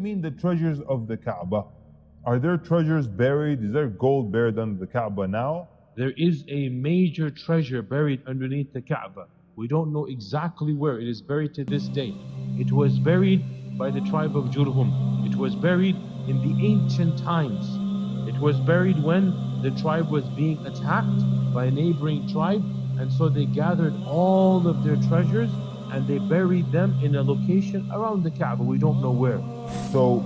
mean the treasures of the Kaaba? Are there treasures buried? Is there gold buried under the Kaaba now? There is a major treasure buried underneath the Kaaba. We don't know exactly where it is buried to this day. It was buried by the tribe of Jurhum. It was buried in the ancient times. It was buried when the tribe was being attacked by a neighboring tribe, and so they gathered all of their treasures and they buried them in a location around the Kaaba. We don't know where. So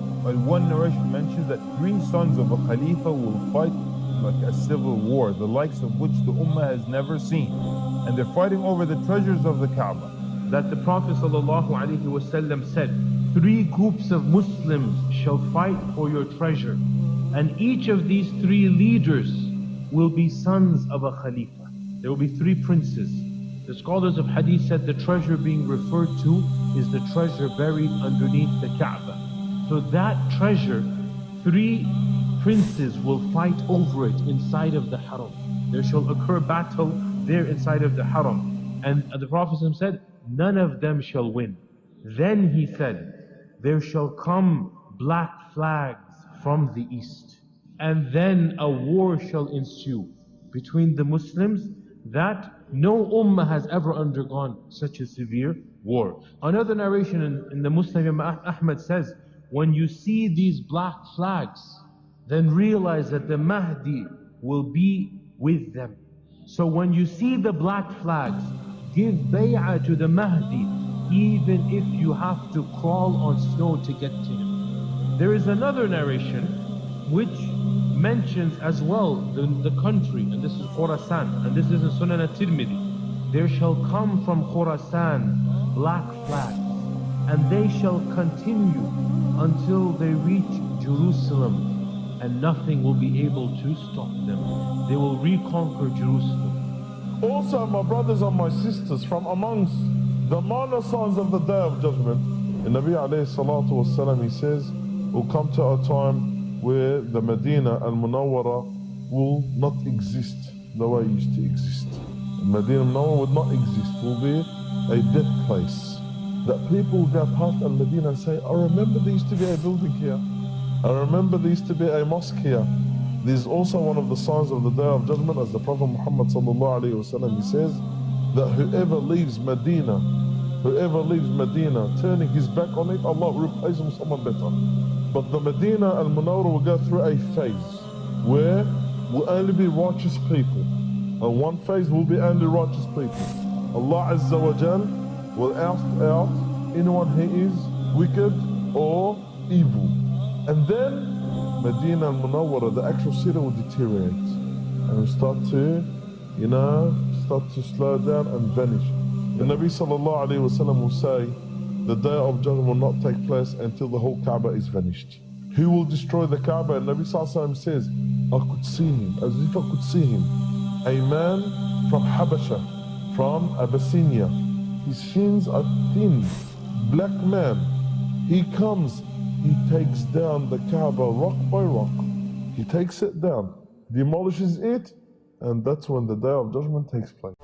one narration mentions that 3 sons of a Khalifa will fight like a civil war, the likes of which the Ummah has never seen. And they're fighting over the treasures of the Kaaba. That the Prophet ﷺ said, 3 groups of Muslims shall fight for your treasure. And each of these 3 leaders will be sons of a Khalifa. There will be 3 princes. The scholars of Hadith said the treasure being referred to is the treasure buried underneath the Kaaba. So that treasure, 3 princes will fight over it inside of the Haram. There shall occur battle there inside of the Haram. And the Prophet said, none of them shall win. Then he said, there shall come black flags from the east. And then a war shall ensue between the Muslims that no ummah has ever undergone such a severe war. Another narration in the Muslim Imam Ahmad says, when you see these black flags, then realize that the Mahdi will be with them. So when you see the black flags, give bay'ah to the Mahdi, even if you have to crawl on snow to get to him. There is another narration which mentions as well the country, and this is Khurasan, and this is in Sunan al-Tirmidhi. There shall come from Khurasan black flags, and they shall continue until they reach Jerusalem, and nothing will be able to stop them. They will reconquer Jerusalem. Also, my brothers and my sisters, from amongst the minor signs of the Day of Judgment, the Nabi alayhi salatu wasalam, he says, will come to a time where the Medina al-Munawwara will not exist the way it used to exist. The Medina al-Munawwara would not exist, will be a dead place. That people will go past al-Medina and say, I remember there used to be a building here. I remember there used to be a mosque here. This is also one of the signs of the Day of Judgment, as the Prophet Muhammad sallallahu alayhi wa sallam, he says that whoever leaves Medina, turning his back on it, Allah will replace him with someone better. But the Medina al-Munawwara will go through a phase where will only be righteous people. And one phase will be only righteous people. Allah Azza wa Jal will oust out anyone who is wicked or evil. And then Medina al-Munawwara, the actual city, will deteriorate and will start to slow down and vanish. The Nabi sallallahu alayhi wa sallam will say, the Day of Judgment will not take place until the whole Kaaba is vanished. Who will destroy the Kaaba? And Nabi sallallahu alayhi wa sallam says, I could see him, as if I could see him. A man from Habasha, from Abyssinia. His shins are thin, black man. He comes, he takes down the Kaaba rock by rock. He takes it down, demolishes it, and that's when the Day of Judgment takes place.